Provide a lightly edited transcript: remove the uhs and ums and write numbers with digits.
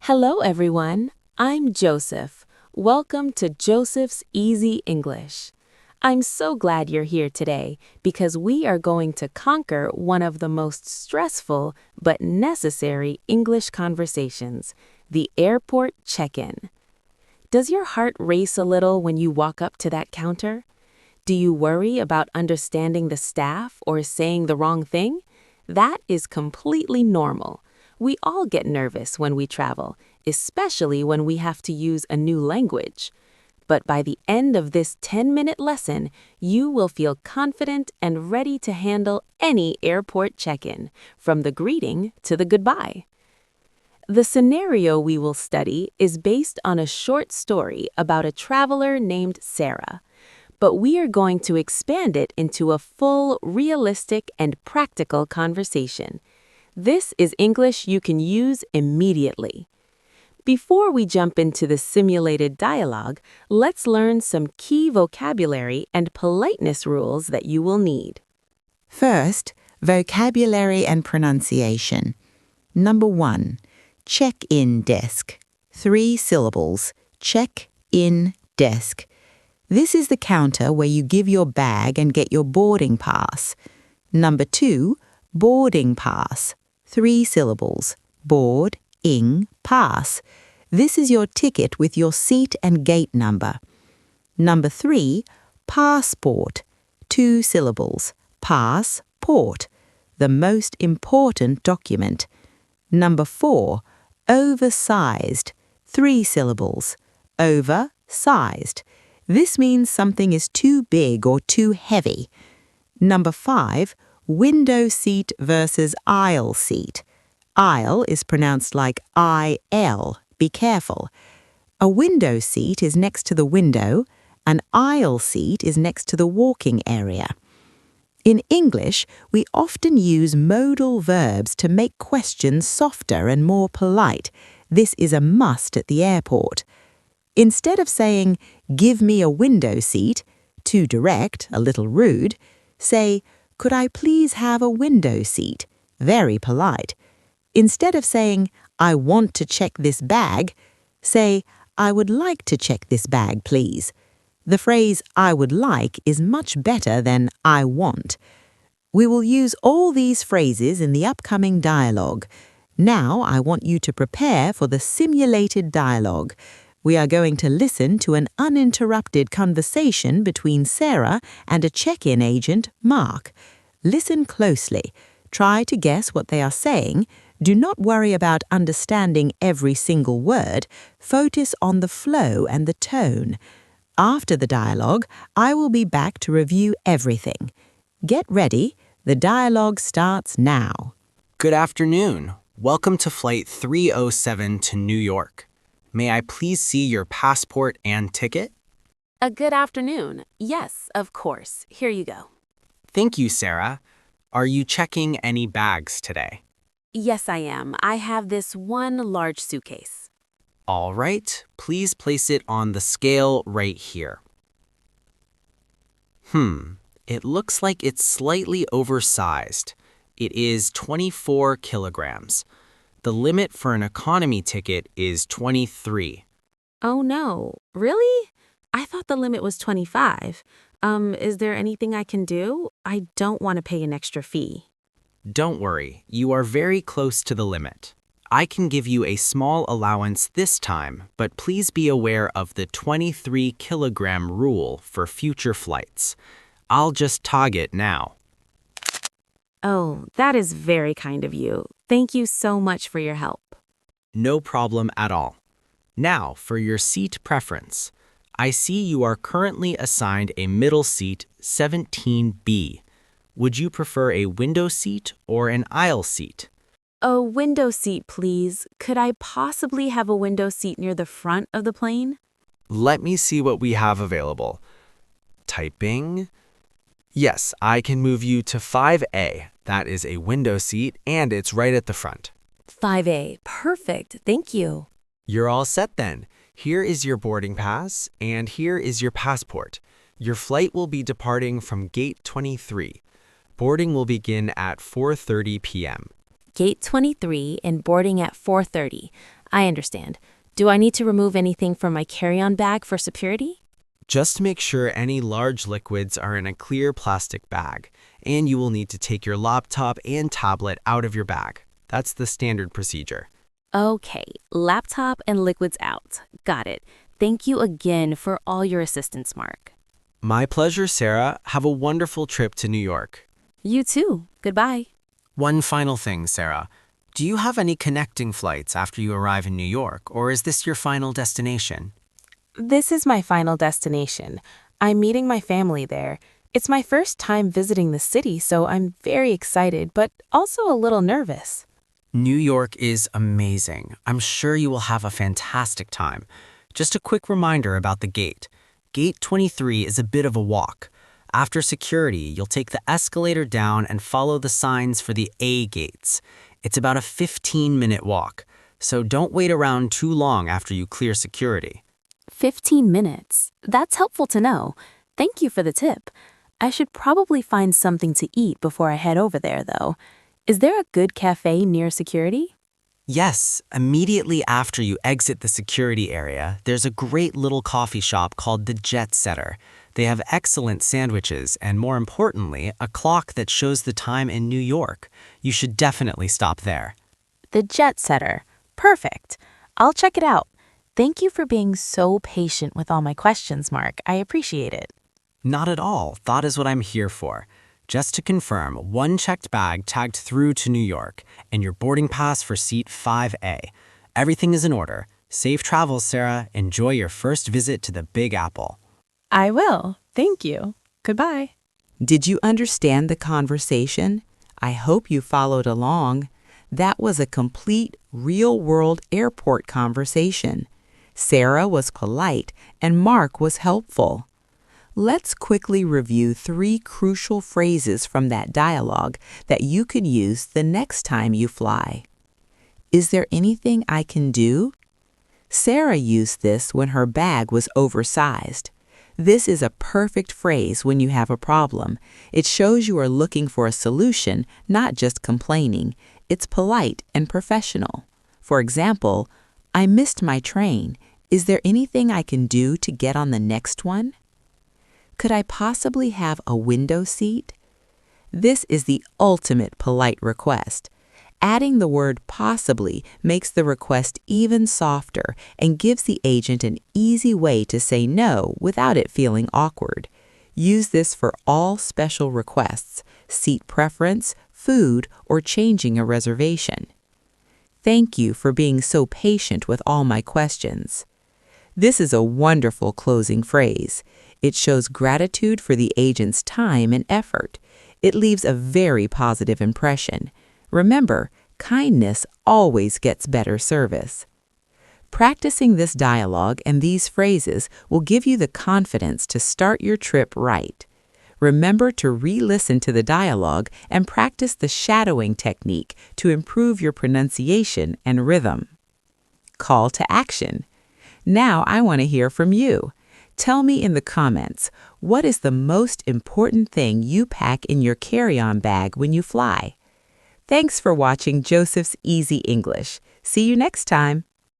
Hello, everyone. I'm Joseph. Welcome to Joseph's Easy English. I'm so glad you're here today because we are going to conquer one of the most stressful but necessary English conversations, the airport check-in. Does your heart race a little when you walk up to that counter? Do you worry about understanding the staff or saying the wrong thing? That is completely normal. We all get nervous when we travel, especially when we have to use a new language. But by the end of this 10-minute lesson, you will feel confident and ready to handle any airport check-in, from the greeting to the goodbye. The scenario we will study is based on a short story about a traveler named Sarah. But we are going to expand it into a full, realistic, and practical conversation. This is English you can use immediately. Before we jump into the simulated dialogue, let's learn some key vocabulary and politeness rules that you will need. First, vocabulary and pronunciation. Number 1, check-in desk. 3 syllables, check-in desk. This is the counter where you give your bag and get your boarding pass. Number 2, boarding pass. 3 syllables, board-ing pass. This is your ticket with your seat and gate number. Number 3, passport. 2 syllables, passport. The most important document. Number 4, oversized. 3 syllables, oversized. This means something is too big or too heavy. Number 5, window seat versus aisle seat. Aisle is pronounced like I-L. Be careful. A window seat is next to the window. An aisle seat is next to the walking area. In English, we often use modal verbs to make questions softer and more polite. This is a must at the airport. Instead of saying, "Give me a window seat," too direct, a little rude, say, "Could I please have a window seat?" Very polite. Instead of saying, "I want to check this bag," say, "I would like to check this bag, please." The phrase "I would like" is much better than "I want." We will use all these phrases in the upcoming dialogue. Now I want you to prepare for the simulated dialogue. We are going to listen to an uninterrupted conversation between Sarah and a check-in agent, Mark. Listen closely. Try to guess what they are saying. Do not worry about understanding every single word. Focus on the flow and the tone. After the dialogue, I will be back to review everything. Get ready. The dialogue starts now. Good afternoon. Welcome to Flight 307 to New York. May I please see your passport and ticket? Good afternoon. Yes, of course. Here you go. Thank you, Sarah. Are you checking any bags today? Yes, I am. I have this one large suitcase. All right. Please place it on the scale right here. It looks like it's slightly oversized. It is 24 kilograms. The limit for an economy ticket is 23. Oh no, really? I thought the limit was 25. Is there anything I can do? I don't want to pay an extra fee. Don't worry, you are very close to the limit. I can give you a small allowance this time, but please be aware of the 23 kilogram rule for future flights. I'll just tog it now. Oh, that is very kind of you. Thank you so much for your help. No problem at all. Now, for your seat preference. I see you are currently assigned a middle seat, 17B. Would you prefer a window seat or an aisle seat? A window seat, please. Could I possibly have a window seat near the front of the plane? Let me see what we have available. Typing. Yes, I can move you to 5A. That is a window seat, and it's right at the front. 5A. Perfect. Thank you. You're all set then. Here is your boarding pass, and here is your passport. Your flight will be departing from Gate 23. Boarding will begin at 4:30 p.m. Gate 23 and boarding at 4:30. I understand. Do I need to remove anything from my carry-on bag for security? Just make sure any large liquids are in a clear plastic bag, and you will need to take your laptop and tablet out of your bag. That's the standard procedure. Okay, laptop and liquids out. Got it. Thank you again for all your assistance, Mark. My pleasure, Sarah. Have a wonderful trip to New York. You too. Goodbye. One final thing, Sarah. Do you have any connecting flights after you arrive in New York, or is this your final destination? This is my final destination. I'm meeting my family there. It's my first time visiting the city, so I'm very excited, but also a little nervous. New York is amazing. I'm sure you will have a fantastic time. Just a quick reminder about the gate. Gate 23 is a bit of a walk. After security, you'll take the escalator down and follow the signs for the A gates. It's about a 15-minute walk, so don't wait around too long after you clear security. 15 minutes. That's helpful to know. Thank you for the tip. I should probably find something to eat before I head over there, though. Is there a good cafe near security? Yes, immediately after you exit the security area, there's a great little coffee shop called the Jet Setter. They have excellent sandwiches and, more importantly, a clock that shows the time in New York. You should definitely stop there. The Jet Setter. Perfect. I'll check it out. Thank you for being so patient with all my questions, Mark. I appreciate it. Not at all. That is what I'm here for. Just to confirm, one checked bag tagged through to New York and your boarding pass for seat 5A. Everything is in order. Safe travels, Sarah. Enjoy your first visit to the Big Apple. I will. Thank you. Goodbye. Did you understand the conversation? I hope you followed along. That was a complete, real-world airport conversation. Sarah was polite and Mark was helpful. Let's quickly review 3 crucial phrases from that dialogue that you can use the next time you fly. Is there anything I can do? Sarah used this when her bag was oversized. This is a perfect phrase when you have a problem. It shows you are looking for a solution, not just complaining. It's polite and professional. For example, I missed my train. Is there anything I can do to get on the next one? Could I possibly have a window seat? This is the ultimate polite request. Adding the word possibly makes the request even softer and gives the agent an easy way to say no without it feeling awkward. Use this for all special requests, seat preference, food, or changing a reservation. Thank you for being so patient with all my questions. This is a wonderful closing phrase. It shows gratitude for the agent's time and effort. It leaves a very positive impression. Remember, kindness always gets better service. Practicing this dialogue and these phrases will give you the confidence to start your trip right. Remember to re-listen to the dialogue and practice the shadowing technique to improve your pronunciation and rhythm. Call to action. Now I want to hear from you. Tell me in the comments, what is the most important thing you pack in your carry-on bag when you fly? Thanks for watching Joseph's Easy English. See you next time.